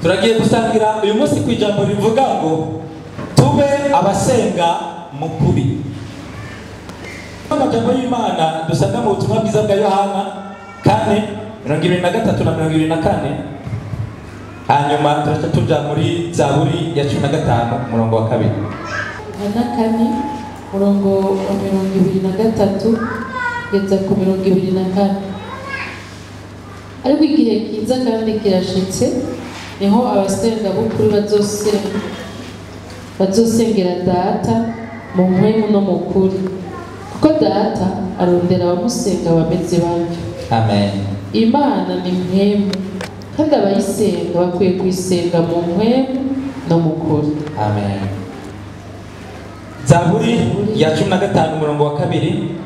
turagiye gusangira uyu munsi ku ijambo rivuga ngo tube abasenga mu kuri. Amajambo y'Imana dusanga mu butumwa bwiza bwa Yohana 4:23 na 24. Hanyuma tuja muri Zaburi ya 15 umurongo wa 2. Yohana 4 umurongo wa 23 kugeza ku 24. Ariko igihe kiza kandi kirashitse niho abasenga b'ukuri bazosengera Data mu mpwemu no mu kuri, kuko Data arondera abamusenga bameze batyo. Amen. Imana ni mpwemu, kandi abayisenga bakwiye kuyisenga mu mpwemu no mu kuri. Amen. Zaburi ya 15 umurongo wa 2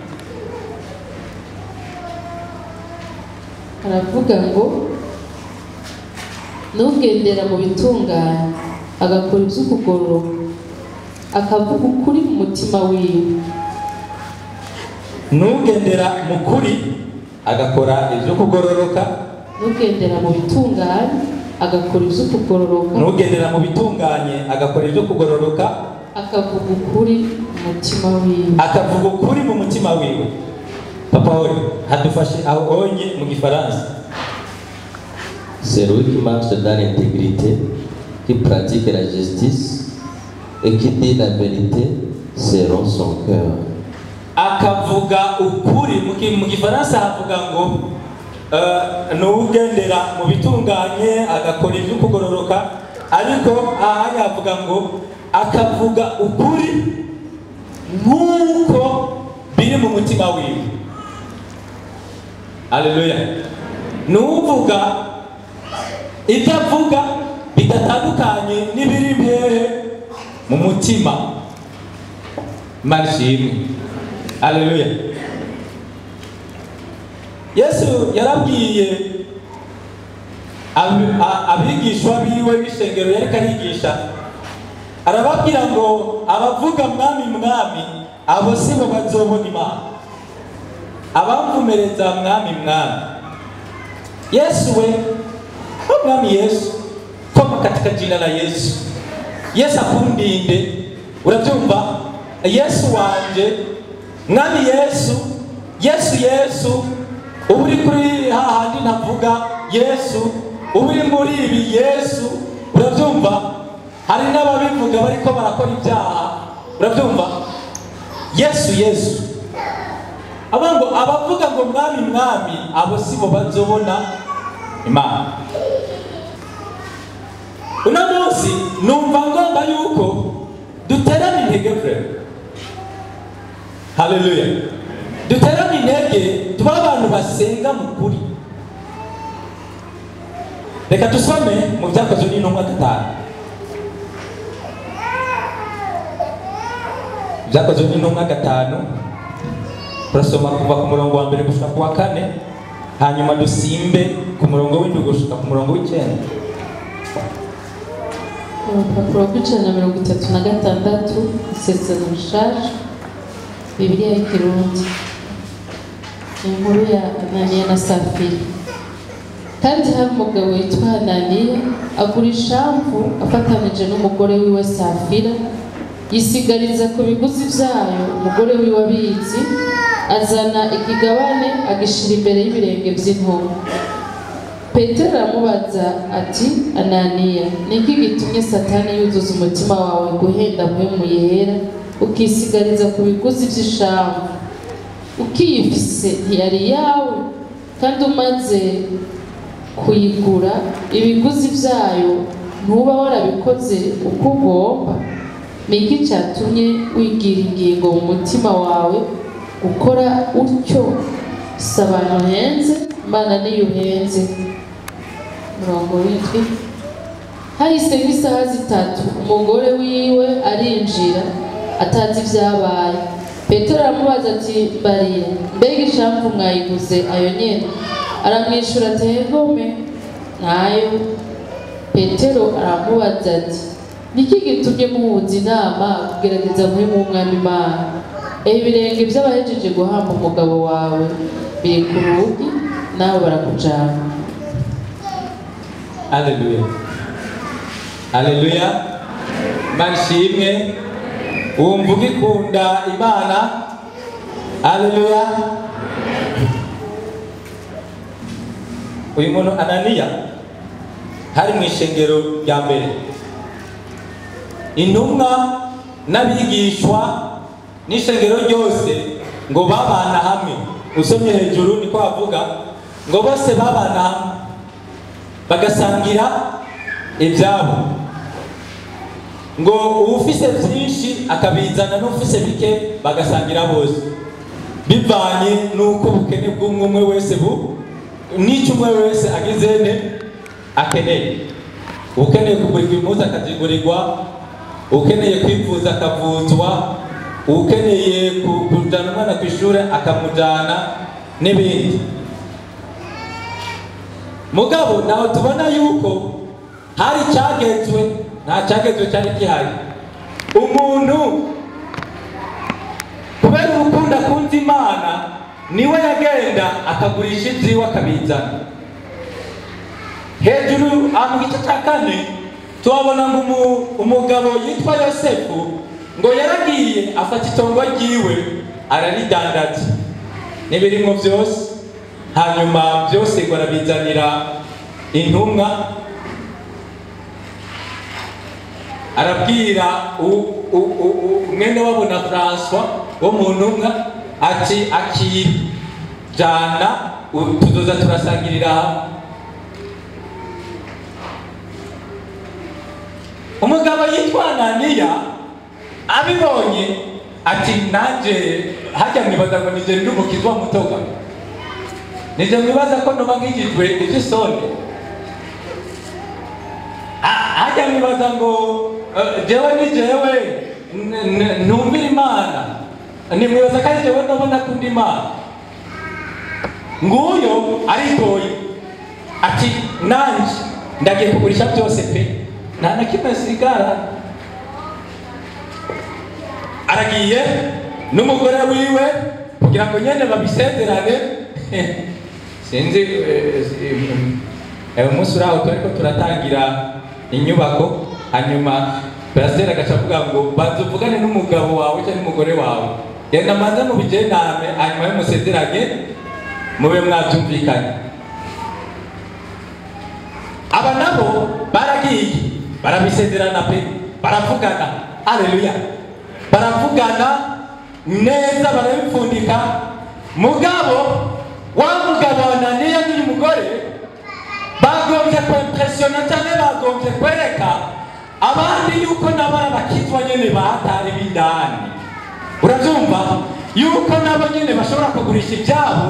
aravuga ngo nugendera mu bitunganye agakora iby'ukugororoka akavuga ukuri mu mutima wiwe. Nugendera mu kuri agakora ibyo kugororoka. Nugendera mu bitunganye agakora iby'ukugororoka. Nugendera mu bitunganye agakora ibyo kugororoka akavuga ukuri mu mutima wiwe. Akavuga ukuri mu mutima wiwe. Papa Oli hadufashe aho onye mu Gifaransa. Celui qui marche dans l'intégrité, qui pratique la justice et qui dit la vérité selon son cœur. Akavuga ukuri mu Gifaransa havuga ngo nugendera mu bitunganye agakora ibyo kugororoka, ariko aha yavuga ngo akavuga ukuri nk'uko biri mu mutima wiwe. Haleluya. Nuvuga ibyo avuga bidatandukanye n'ibiri imbere mu mutima. Marshimwe. Haleluya. Yesu yarabwiye abigishwa biwe b'ishengero yari karigisha, arababwira ngo abavuga mwami mwami abo si bo bazobona Imana, abamvumereza mwami mwami. Yesu we, mwami Yesu, koma katika jina la Yesu. Yesu akundinde, urabyumva? Yesu wanje, mwami Yesu, Yesu uri kuri hahandi navuga Yesu, uri muri ibi Yesu, urabyumva? Hari n'ababivuga bariko barakora ibyaha, urabyumva? Yesu abantu abavuga ngo mwami mwami abo si bo bazobona Imana. Uno munsi numva ngomba yuko duterana intege frere. Haleluya. Duterana intege tuba abantu basenga mu kuri. Reka tusome mu Byakozwe n'Intumwa 5. Byakozwe n'Intumwa 5 turasoma kuva ku murongo wa 1 gushika ku wa 4, hanyuma dusimbe ku murongo w'indwi gushika ku murongo w'9. Urupapuro rw'136 isezerano rishaje, Bibiliya y'Ikirundi. Inkuru ya Ananiya na Safira. Kandi hari umugabo witwa Ananiya agura ishamvu afatanije n'umugore wiwe Safira, yisigariza ku biguzi byayo umugore wiwe abizi, azana ikigabane agishira imbere y'ibirenge by'intumwa. Petero aramubaza ati, Ananiya, niki gitumye Satani yuzuza umutima wawe guhenda mpwemu yera ukisigariza ku biguzi by'ishamvu? Ukiyifise ntiyari yawe, kandi umaze kuyigura ibiguzi byayo ntuba warabikoze uko ugomba? Niki cyatumye wigira ingingo mu mutima wawe gukora utyo? Si abantu henze, Imana niyo uhenze. Murongo w'indwi. Hahise nk'isaha 3 umugore wiwe arinjira atazi ibyabaye. Petero aramubaza ati, Barira, mbega ishamvu mwayiguze ayo nyene? Aramwishura ati, Egome nayo. Petero aramubaza ati, niki gitumye muhuza inama kugerageza mpwemu w'Umwami Imana? Ibirenge by'abahejeje guhamba umugabo wawe biri ku rugi, nawe barakujana. Haleluya. Haleluya. Manshimwe wumva ugikunda Imana. Haleluya. Uyu muntu Ananiya hari mu ishengero rya mbere, intumwa n'abigishwa n'ishengero ryose ngo babana hamwe. Usomye hejuru niko avuga ngo bose babana hamwe bagasangira ibyabo, ngo ufise byinshi akabizana n'ufise bike bagasangira bose, bivanye n'uko ubukene bw'umwe wese n'icyo umwe wese agizene akeneye. Ukeneye kugurirwa impuzu akazigurirwa, ukeneye kwivuza akavuzwa, ukeneye kujyana umwana ku ishuri akamujyana n'ibindi. Mugabo naho tubona yuko hari icyagezwe, nta cyagezwe cyari gihari. Umuntu kubera urukundo akunda Imana niwe yagenda akagurisha ibyiwe akabizana. Hejuru mu gice cya 4 tuhabona ngo umugabo yitwa Yosefu ngo yaragiye afata itongo ryiwe araridandaza n'ibirimo byose, hanyuma byose ngo arabizanira intumwa. Arabwira mwene wabo na François wo mu ntumwa ati akijana tuzoza turasangirira hamwe. Umugabo yitwa Ananiya abibonye ati nanje hajya mwibaza ngo nije ndi umukizwa mutoga, nije mwibaza ko noba nkigijwe iby'isoni, hajya mwibaza ngo jewe ni jewe ntumvira Imana, ni mwibaza ko ari jewe noba ndakunda Imana. Nguyo aritoye ati nanje ndagiye kugurisha byose pe, nta na kimwe sigara. Aragiye n'umugore wiwe kugira ngo nyene babisezerane. Sinzi umunsi uraho turiko turatangira inyubako, hanyuma pasiteri agaca avuga ngo bazuvugane n'umugabo wawe cyangwa n'umugore wawe, genda manza mubigename hanyuma y'umusezeranye mube mwabyumvikanye. Aba nabo baragiye barabisezerana pe, baravugana. Haleluya. Baravugana neza, barabipfundika. Mugabo wa mugabo Ananiya n'uyu mugore bagombye kwimpressiona cyane, bagombye kwereka abandi yuko nabo abakizwa nyene bahatari bindani. Urabyumva yuko nabo nyene bashobora kugurisha ibyabo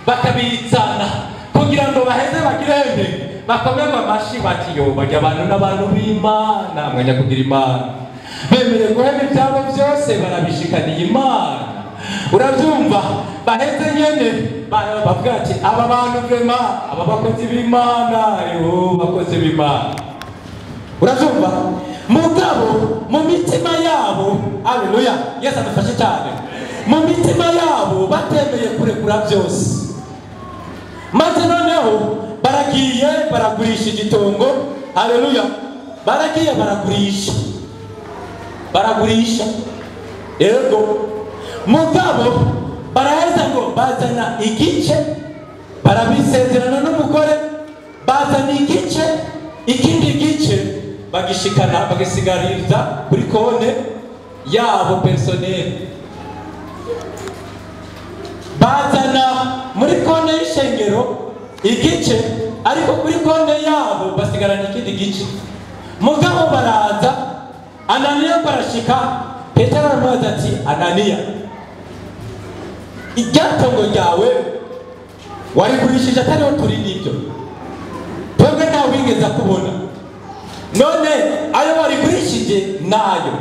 bakabizana kugira ngo baheze bagirende bakomerwa amashi bati yo bajya abantu n'abantu b'Imana, mwanya kugira Imana, bemeye guhema ibyabo byose barabishikaniye Imana. Urabyumva baheze nyene bavuga ati aba bantu vrema aba bakozi b'Imana, yo bakozi b'Imana. Urabyumva mugabo mu mitima yabo, haleluya, Yesu adufashe cyane, mu mitima yabo batemeye kurekura byose. Maze noneho baragiye baragurisha igitongo. Haleluya. Baragiye baragurisha yego. Mugabo baraheza ngo bazana igice, barabisezerana n'umugore, bazana igice, ikindi gice bagishikana bagasigariza kuri konte yabo personnel. Bazana muri konte y'ishengero igice, ariko kuri konte yabo basigarana ikindi gice. Mugabo baraza, Ananiya barashika, Petero aramubaza ati Ananiya, iryatongo ryawe warigurishije atariho turi nibyo, twebwe ntawe wigeze kubona, none ayo warigurishije nayo?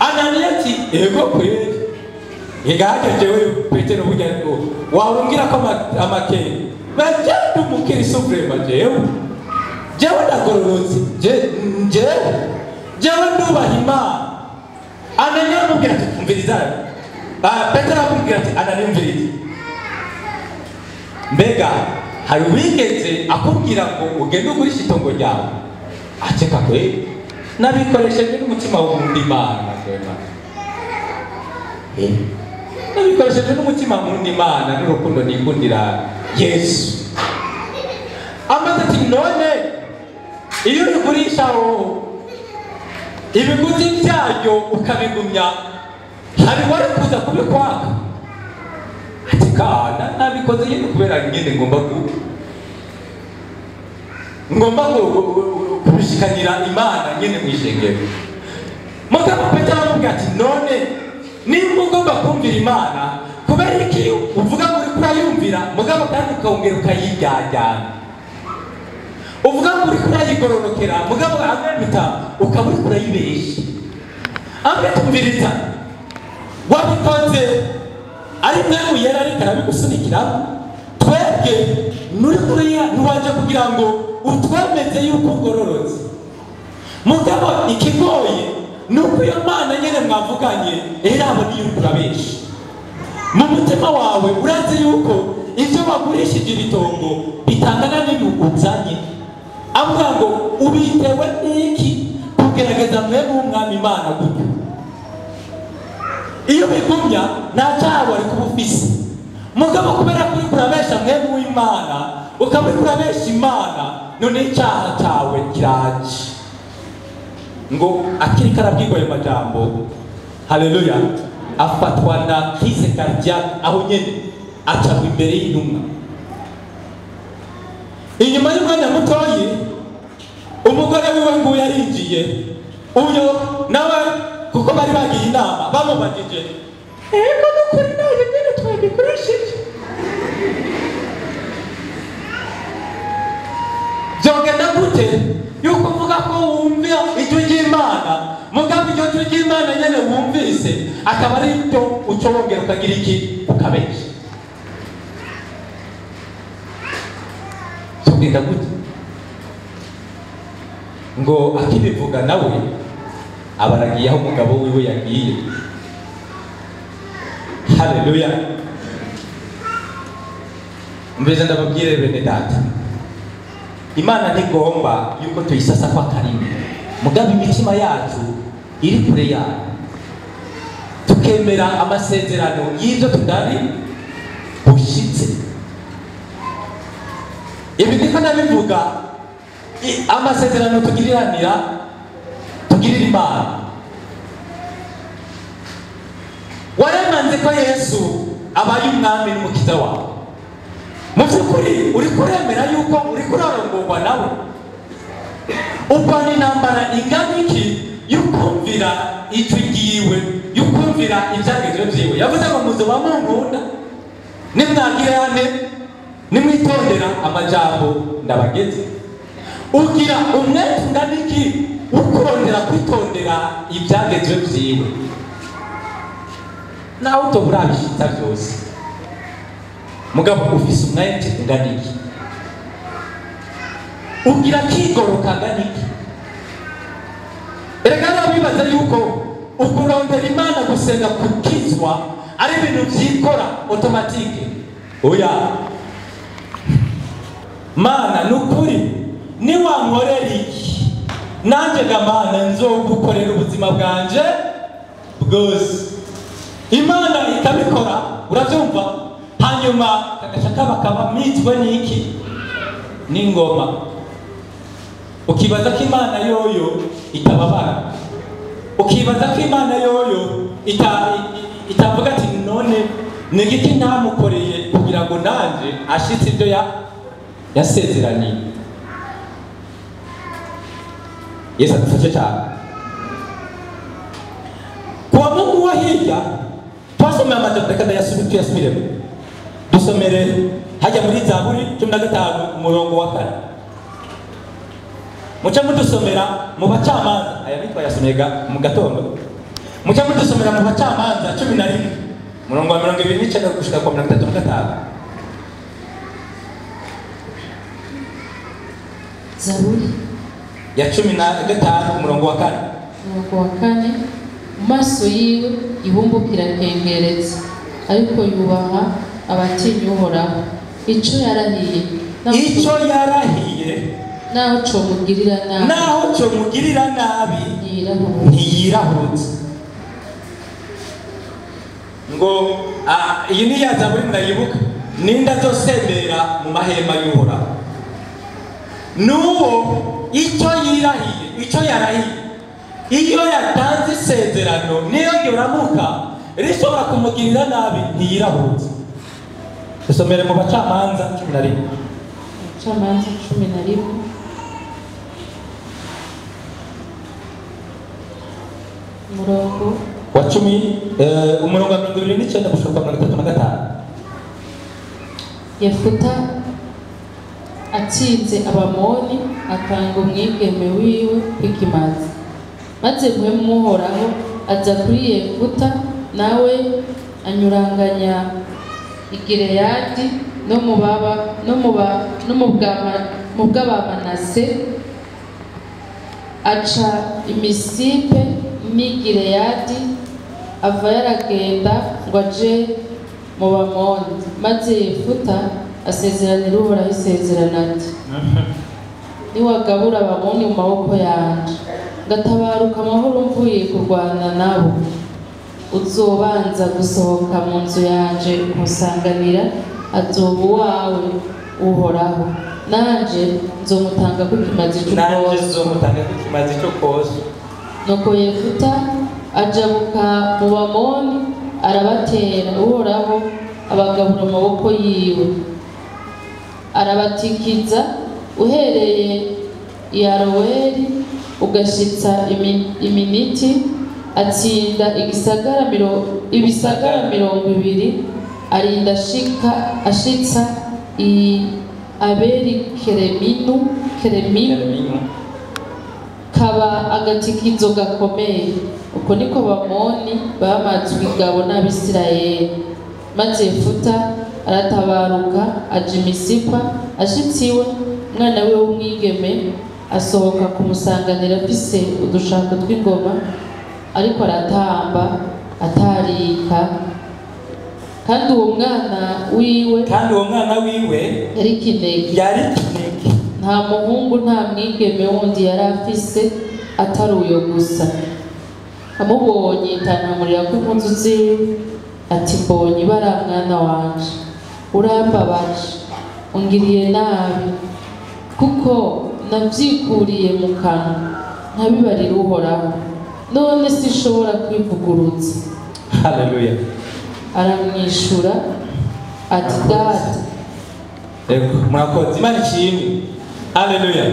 Ananiya ati ego kweli. Igaje wewe Petero burya wawumbwira ko amakere bajya umukiriso vrema jewe ndagororotse jewe ndubaha Imana. Ananiya amubwira ati umviriza. Petero amubwira ati Ananiya umviriza, mbega hari wigeze akubwira ngo ugende ugurisha itongo ryawe? ateka kwe nabikoresheje n'umutima w'undi Imana kwema nabikoresheje n'umutima w'undi Imana n'urukundo nikundira Yesu. Amaze ati none iyo igurishaho ibiguzi byayo ukabigumya hari wari kuza kubikwaka ati kana nabikoze nyine kubera nyine ngomba kubishikanira Imana nyine mwishengero. Mugabo Petero aramubwira ati none nimba ugomba kumvira Imana kubera iki uvuga ngo uri kurayumvira mugabo kandi ukongera ukayiryajyana, uvuga ngo uri kurayigororokera mugabo amwemita ukaba uri kurayibesha. Amwetumviriza wabikoze ari mwe yera ariko arabigusunikira twebwe nuri kuriya ntiwaje kugira ngo utwemeze yuko ugororotse. Mugabo ikigoye nuko iyo Mana nyene mwavuganye erabo niyo urabesha mu mutima wawe urazi yuko ivyo bagurishije ibitongo bitangana n'ibuguzanye, avuga ngo ubitewe n'iki kugerageza mwe n'umwami Imana gutyo. Iyo bigumya nta cyaha wari kuba ufise, mugabo kubera kuri kurabesha mwe n'Imana ukaba uri kurabesha Imana, none icyaha cyawe kiraje ngo akiri karabwirwa ayo majambo. Haleluya! Afatwa na crise cardiaque aho nyene acagwa imbere y'intumwa. Inyuma y'umwanya mutoyi umugore wiwe ngo yarinjiye uyo nawe kuko bari bagiye inama bamubajije ego nukuri nawe nyene twabikoresheje byogenda gute yuko uvuga ko wumvira ijwi ry'Imana mugabo iryo jwi ry'Imana nyene wumvise akaba ari byo ucobongera ukagira iki ukabesha. Byogenda gute ngo akibivuga nawe abaragiye aho umugabo wiwe yagiye. Haleluya! Mbese ndababwire bene data, Imana ntigomba yuko tuyisasa kwa karimi, mugabo imitima yacu iri kure yayo tukemera amasezerano y'ibyo tutari bushitse. Ibi ndiko ndabivuga amasezerano tugirira Imana. Waremanze ko Yesu abaye umwami n'umukiza wawe, mu by'ukuri uri kuremera yuko uri kurarongorwa nawe, urwana intambara ingana iki yukumvira ijwi ryiwe, yukumvira ibyagezwe byiwe. Yavuze ngo muzoba munkunda nimwagirane nimwitondera amajambo ndabageze. Ugira umwete ungana iki ukurondera kwitondera ibyagezwe byiwe, nawe utoburabishitsa byose, mugabo ufise umwete ungana iki, ugira kigoroka ungana iki. Erega nabibaza yuko ukurondera Imana gusenga kukizwa ari ibintu byikora automatique. Oya, Mana nukuri ni wankorera iki nanje Mana nzogukorera ubuzima bwanje bwose. Imana ikabikora, urabyumva, hanyuma kagashaka bakaba mitwe n'iki n'ingoma. Ukibaza ko Imana yoyo itababara, ukibaza ko Imana yoyo itavuga ati none ni igiki ntamukoreye kugira ngo nanje ashitse ibyo yasezeraniye. Yesu adufashe cyane. Kwa Mungu wa hirya twasomeye amajambo, reka tuyasubiremo. Dusomere hajya muri Zaburi 15 umurongo wa 4. Muca mudusomera mu Bacamanza, aya bitwa yasomega mu gatondo. Muca mudusomera mu Bacamanza 11 umurongo wa 29 gushika kwa 35. Zaburi ya 15 umurongo wa 4. umurongo wa 4, maso yiwe ibumbukira kengeretse ariko yubaha abatinya Uhoraho. Ico yarahiye naho comugirira nabi naho comugirira nabi ntiyirahutse. Ngo iyi ni ya Zaburi murayibuka, ninda azosembera mu mahema y'Uhoraho. Nuwo icyo yirahiye, icyo yarahiye, iyo yatanze isezerano niyo yoramuka rishobora kumugirira nabi ntiyirahutse. Dusomere mu Bacamanza 11. Bacamanza 11 umurongo wa 10 umurongo wa 29 gushika kwa 35. Yefuta atsinze Abamoni atanga umwigeme wiwe w'ikimazi, maze mpwemu Uhoraho aza kuri Yefuta, nawe anyuranganya i Gileyadi no mu bw'Abamanase, aca imisipe n'i Gileyadi, ava yaragenda ngo aje mu Bamoni. Maze Yefuta asezeranira Uhoraho isezerano ati, niwagabura Abamoni mu maboko yanje, ngatabaruka amahoro mvuye kurwana nabo, uzobanza gusohoka mu nzu yanje kumusanganira, azoba uwawe Uhoraho, nanje nzomutanga ku kimazi cy'ukose. Nuko Yefuta ajabuka mu Bamoni arabatera, Uhoraho abagabura amaboko yiwe, arabatikiza uhereye i Aroweri ugashitsa iminiti, atsinda ibisagara 20, arinda ashitsa i Abeli Kereminu, kaba agatikizo gakomeye. Uko niko Abamoni bamazwe ingabo n'Abisirayeli. Maze Yefuta aratabaruka aja i Misipa, ashitse iwe umwana we w'umwigeme asohoka kumusanganira afise udushako tw'ingoma, ariko aratamba atarika. Kandi uwo mwana wiwe yari kinege, nta muhungu nta mwigeme wundi yari afise atari uyo gusa. Amubonye yitanamurira ko impunzu ziwe ati, mbonye ibara mwana wanje, urambabaje, ungiriye nabi, kuko navyikuriye mu kanwa ntabibarira Uhoraho, none sinshobora kwivugurutsa. Haleluya. Aramwishura ati, data. Ego murakoze, Imana ishimwe. Haleluya.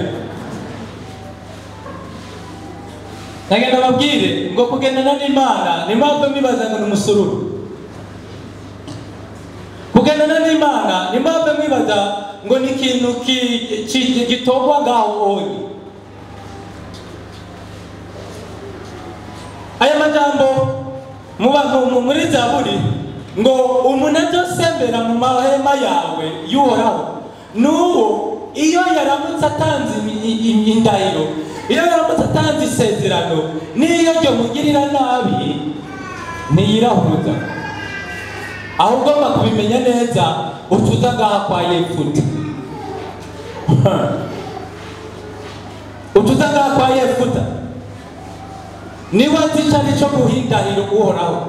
Nagenda babwire ngo kugendana n'Imana ni mpamvu mwibaza ngo ni umusururu. Kugendana n'Imana ni mpamvu mwibaza ngo ni ikintu gitogwa ngaho onye. Aya majambo muri Zaburi ngo umuntu azosembera mu mahema yawe y'Uhoraho, n'uwo iyo yaramutse atanze indahiro, iyo yaramutse atanze isezerano, n'iyo ryo mugirira nabi ntiyirahuza. Aho ugomba kubimenya neza, utuza ngaha kwa Yefuta. Utuza ngaha kwa Yefuta niba azi icyo ari cyo guhindahira Uhoraho,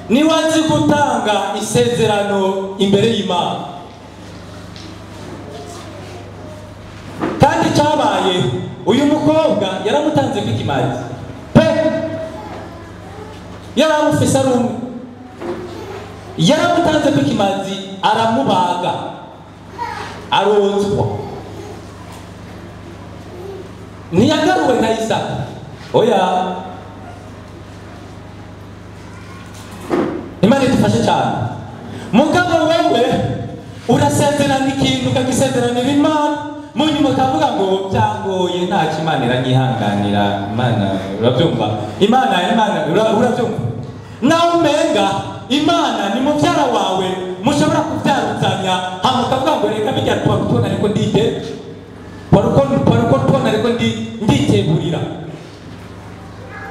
niba azi gutanga isezerano imbere y'Imana. Kandi cyabaye uyu mukobwa yaramutanze kw'ikimazi pe, yaramufise ari umwe, yaramutanze kw'ikimazi, aramubaga, arozwa, ntiyagaruwe nka Isaka. Oya, Imana idufashe cyane. Mugabo wewe urasezerana ikintu ukagisezeranira Imana, mu nyuma ukavuga ngo byangoye ntacyo Imana iranyihanganira. Imana urabyumva, Imana urabyumva, nawe umenga Imana ni mubyara wawe, mushobora kubyaruzanya, hama ukavuga ngo reka bijya tubona ariko ndite paruko tubona ariko nditeburira,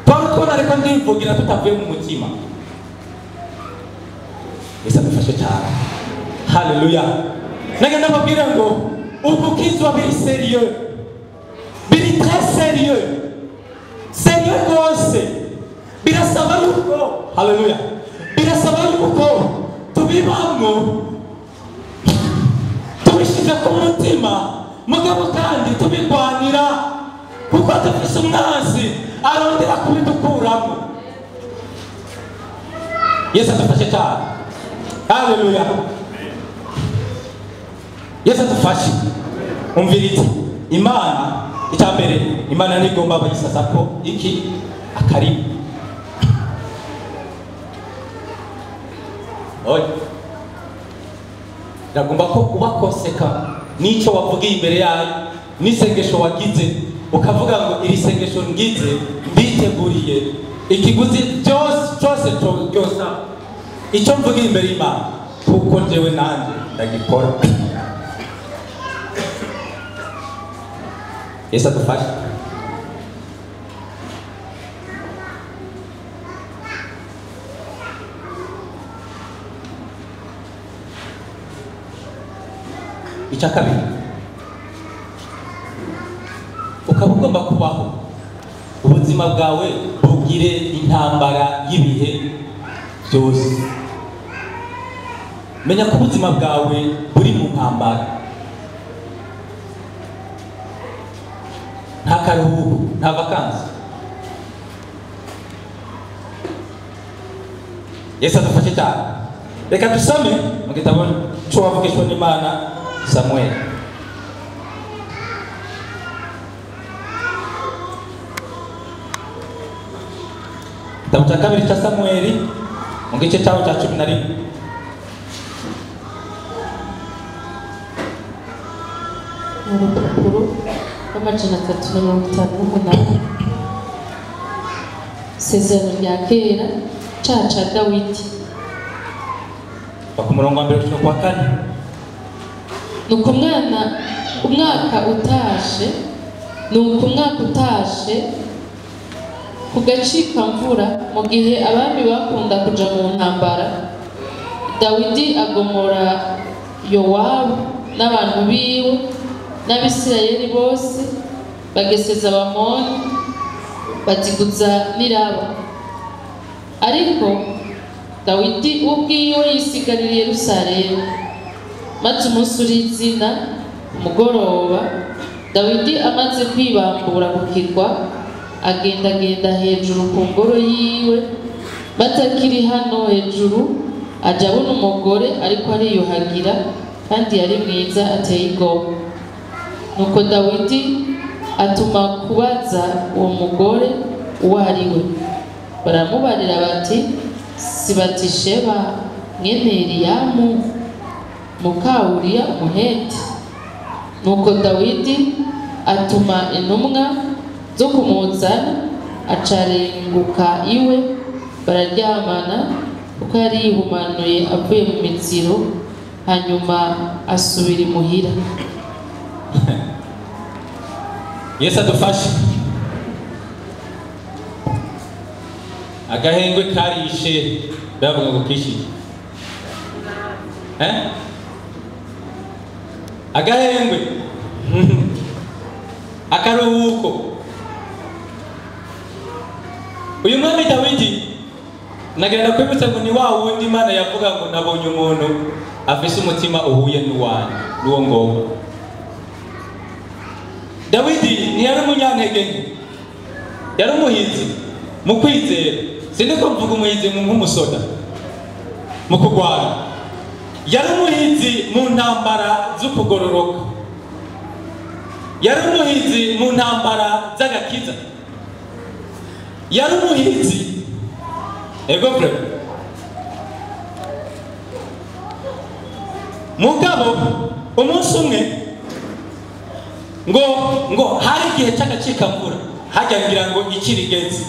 tubona ariko ndivugira tutavuye mu mutima. Yesu adufashe cyane. Haleluya. Nagenda babwira ngo ugukizwa biri sérieux, biri très sérieux, sérieux rwose. Birasaba yuko, haleluya, birasaba yuko tubibamwo, tubishize ku mutima, mugabo kandi tubigwanira, kuko dufise umwanzi arondera kubidukuramo. Yesu adufashe cyane, haleluya. Yesu adufashe. Umvirize, Imana icyambere, Imana nigomba bayisasa ko iki akari. Oya, ndagomba ko uba konseka n'icyo wavugiye imbere yayo, n'isengesho wagize ukavuga ngo iri sengesho ngize mbiteguriye ikiguzi cyose cyose icyo mvugiye imbere y'Imana, kuko njyewe nanjye ndagikora. Yesu adufashe. Icya kabiri, ukaba ugomba kubaho ubuzima bwawe bugire intambara y'ibihe byose. Menya ko ubuzima bwawe buri mu ntambara, nta karuhuko, nta vakansi. Yesu adufashe cyane. Reka dusome mu gitabo cy'uwavugishwa n'Imana Samuel. Igitabo cya kabiri cya Samueli mu gice cyaho cya 11. Urupapuro rw'amajana 358, isezerano rya kera ca Dawidi. Ku murongo wa mbere cyo kwa kane. Nuko umwaka utashe ku gacika mvura, mu gihe abami bakunda kuja mu ntambara, Dawidi agomora Yowabu n'abantu biwe n'Abisirayeli bose, bageseza Abamoni, baziguza n'Iraba. Ariko Dawidi ubwiwe yisigarira Yerusalemu. Maze umunsi urizina, umugoroba, Dawidi amaze kwibambura ku kirwa, agendagenda hejuru ku ngoro yiwe. Maze akiri hano hejuru, aja abona umugore ariko ariyuhagira, kandi yari mwiza ateye igomwe. Nuko Dawidi atuma kubaza uwo mugore uwo ari we. Baramubarira bati, si Batisheba mwene Eliyamu muka Uriya Umuheti? Nuko Dawidi atuma intumwa zo kumuzana, acarenguka iwe, bararyamana, kuko yari yihumanuye avuye mu miziro, hanyuma asubira imuhira. Yesu adufashe. Agahengwe karishe bavuga ngo kishije. Agahengwe akaruhuko. Uyu mwami Dawidi nagenda kwibutsa ngo ni wa wundi Imana yavuga ngo nabonye umuntu afise umutima uhuye n'uwanjye, n'uwo ngomba. Dawidi ntiyari umunyantege nke, yari umuhizi mu kwizera. Sindiko mvuga umuhizi nk'umusoda mu kugwana, yari umuhizi mu ntambara z'ukugororoka, yari umuhizi mu ntambara z'agakiza, yari umuhizi egofre. Mugabo umunsi umwe ngo hari igihe cy'agacikamvura, hajya ngira ngo ikirigeze,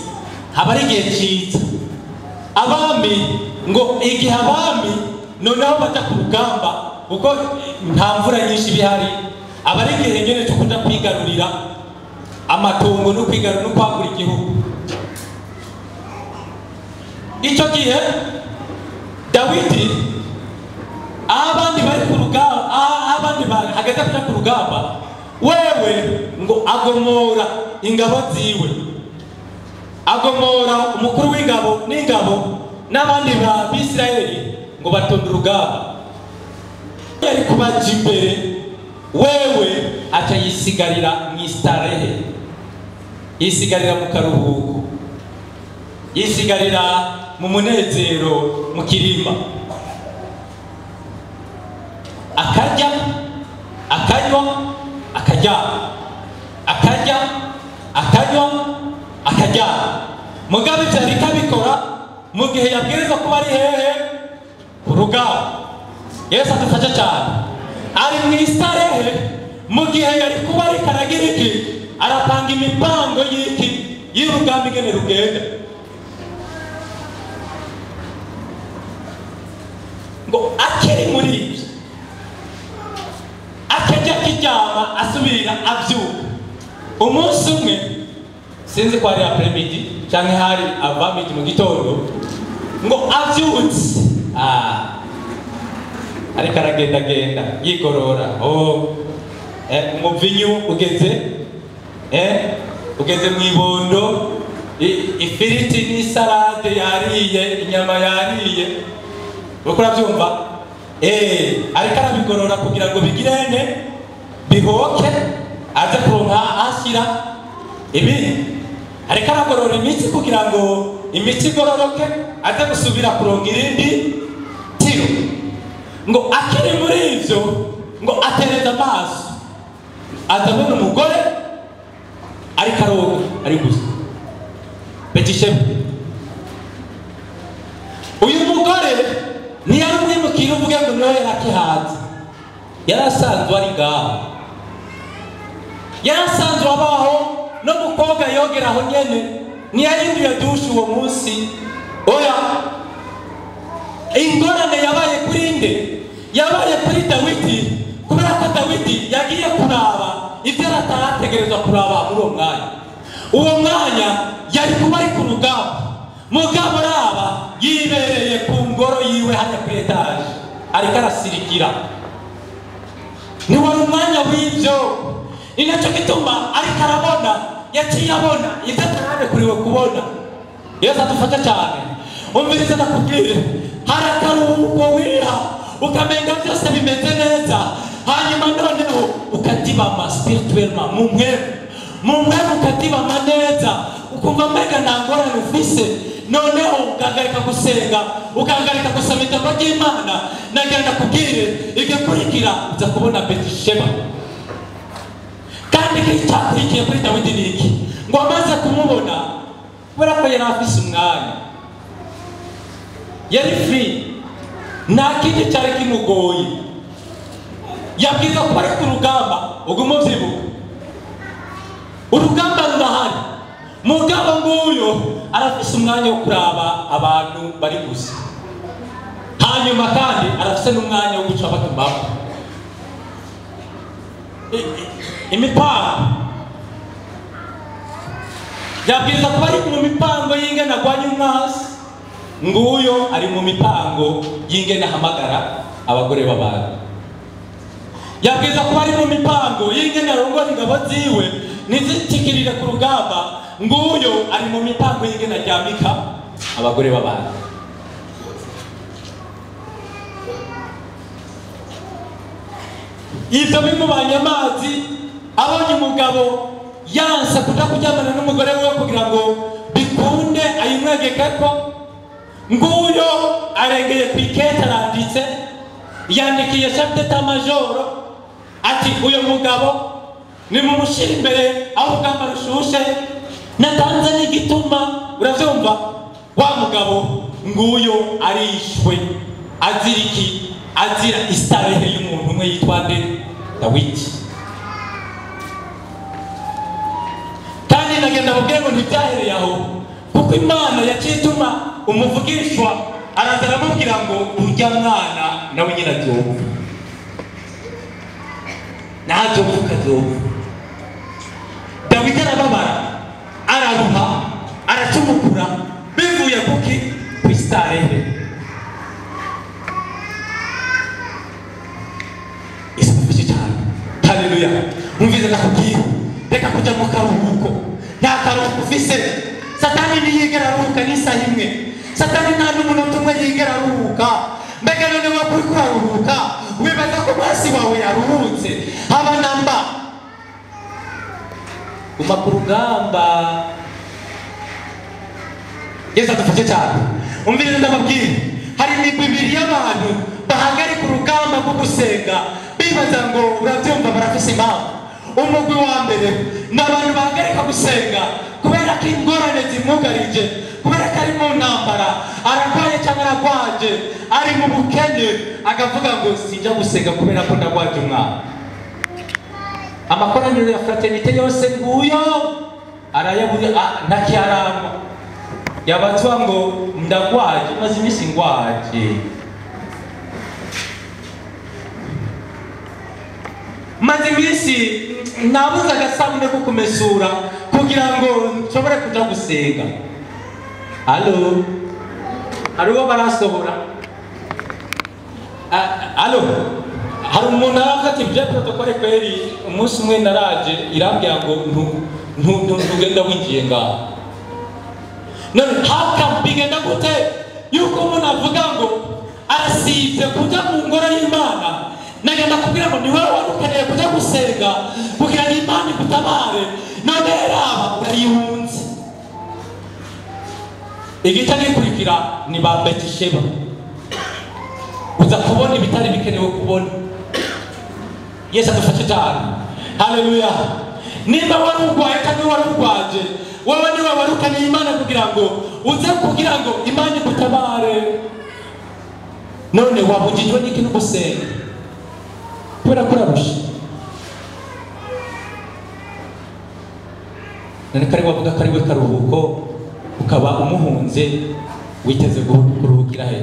haba ari igihe cyiza. Abami ngo igihe abami noneho bajya ku rugamba, kuko nta mvura nyinshi bihari, aba ari igihe nyine cyo kuja kwigarurira amatongo no kwigarura no kwagura igihugu. Icyo gihe Dawidi abandi bari ku rugamba, abandi hageze kuja ku rugamba wewe ngo agomora ingabo ziwe, agomora umukuru w'ingabo n'ingabo n'abandi ba Bisirayeli ngo batonde urugamba. Yari kubaja imbere, wewe aca yisigarira mw'istarehe, yisigarira mu karuhuko, yisigarira mu munezero, mu kirimba, akarya akanywa akaryama, akarya akanywa akaryama. Mugabe vyari kabikora mu gihe yabwirizwa kuba ari hehe? Ku rugamba. Yesu adufasha cyane, ari mw'istarehe mu gihe yari kuba ari karagira iki, arapanga imipango y'iki y'urugamba ingene rugenda. Ngo akiri muri ibyo akajya kiryama asubira abyuka. Umunsi umwe sinzi ko ari après-midi cyangwa hari avant-midi mu gitondo, ngo abyutse ariko aragendagenda yigorora. Umuvinyu ugeze mu ibondo, ifiriti n'isarade yariye, inyama yariye, uko urabyumva. Ariko arabigorora kugira ngo bigirene bihoke, aze kuronka ashyira ibindi. Ariko aragorora imitsi kugira ngo imitsi igororoke, aze gusubira kuronka irindi tiro. Ngo akiri muri ivyo, ngo atereza amaso atabona umugore ariko aroga, ari gusa Betisheba. Uyu mugore ntiyari umwimukira uvuge ngo niwe yarakihanze, yari asanzwe ari ngaho, yari asanzwe abaho no mukobwa yogera aho nyene, ntiyahinduye dushe uwo munsi. Oya, ingorane yabaye kuri nde? Yabaye kuri Dawidi, kubera ko Dawidi yagiye kuraba ibyo atarategerezwa kuraba muri uwo mwanya. Uwo mwanya yari kuba ari ku rugamba, mugabo araba yibereye ku ngoro yiwe hajya ku etaje, ariko arasirikira. Niwari umwanya w'ibyo, ni nacyo gituma ariko arabona, yaciye abona ibyo atararekuriwe kubona. Yesu adufasha cyane. Umviriza ndakubwire, hari akaruhuko wiha ukamenga byose bimeze neza, hanyuma noneho ukatibama spirituellement mu mwemu ukatibama neza, ukumva mbega nta ngorane ufise. Noneho ukangarika gusenga, ukangarika gusoma ijambo ry'Imana. Nagira ndakubwire, igikurikira uza kubona Betisheba. Kandi icyakurikiye kuri Dawidi ni iki? Ngo amaze kumubona, kubera ko yari afise umwanya, yari free, nta kindi cyari kimugoye, yabwiza kuba ari ku rugamba. Ubwo muvyibuka, urugamba rurahari, mugabo nguyo arafise umwanya wo kuraba abantu bari gusa, hanyuma kandi arafise n'umwanya wo guca batumbaho imipango. Yabwiza kuba ari mu mipango y'ingene agwanya umwasi, nguyo ari mu mipango y'ingene ahamagara abagore b'abantu. Yabwiza kuba ari mu mipango y'ingene arongora ingabo ziwe ntizitikirire ku rugamba, nguyo ari mu mipango y'ingene aryamika abagore b'abantu. Ivyo bimubanye amazi, abonye umugabo yanse kuja kuryamana n'umugore we kugira ngo bikunde ayimwegekeko, nguyo arengeye kw'ikete aranditse, yandikiye chef d'état-major ati uyo mugabo nimumushira imbere aho urugamba rushushe, natanze n'igituma. Uravyumva? Wa mugabo nguyo arishwe, azira iki? Azira istarehe y'umuntu umwe yitwa nde? Dawidi. Kandi nagenda mubwire ngo ntibyahereye aho, kuko Imana yakituma umuvugishwa araza aramubwira ngo urya mwana nawe nyine avyumva, ntavyumva avyumva. Dawidi arababara, araruha, aracumukura, bivuye kuki? Kw'istarehe. Isi mufishe cyane. haleluya. Umvize nakubwira, reka kujya mu karuhuko, nta karuhuko ufise. Satani ntiyigera aruhuka n'isaha imwe, satani nta n'umunota umwe yigera aruhuka. Mbega none wakuri kuraruhuka wibaza ko mwasi wawe yaruhutse? Haba namba. Guma ku rugamba. Yesu adufashe cyane. Umvirize ndababwira, hari imigwi ibiri y'abantu bahagarika urugamba rwo gusenga bibaza ngo urabyumva barafise impamvu. Umugwi wa mbere ni abantu bahagarika gusenga kubera ko ingorane zimwugarije, kubera ko ari mu ntambara, ararwaye cyangwa aragwaje, ari mu bukene, akavuga ngo sinjya gusenga kubera ko ndagwaje umwana. Amakoraniro ya fraternite yose nguyo arayabura ntakiyaramba. Yabatwa ngo ndagwaje maze iminsi ngwaje, maze iminsi nabuze agasabune ko kumesura kugira ngo nshobore kuja gusenga. Alo, hariho barasohora. Alo, hari umuntu arakati bya protokole kweri. Umunsi umwe naraje irambwira ngo ntugenda winjiye ngaho. None haka bigenda gute yuko umuntu avuga ngo arasivye kuja mu ngoro y'Imana, nagenda kubwira ngo niwe warukeneye kuja gusenga kugira ngo Imana igutabare, none raba urayihunze. Igice gikurikira ni ba Betisheba, uza kubona ibitari bikenewe kubona. Yesu adufashe cyane, haleluya. Nimba wari urwaye cyangwa wari urwaje, wowe niwe warukeneye Imana kugira ngo uze kugira ngo Imana igutabare, none wabujijwe n'iki no gusenga kubera ko urarusha. None kari wavuga ko ari we karuhuko ukaba umuhunze witeze kuruhukira he?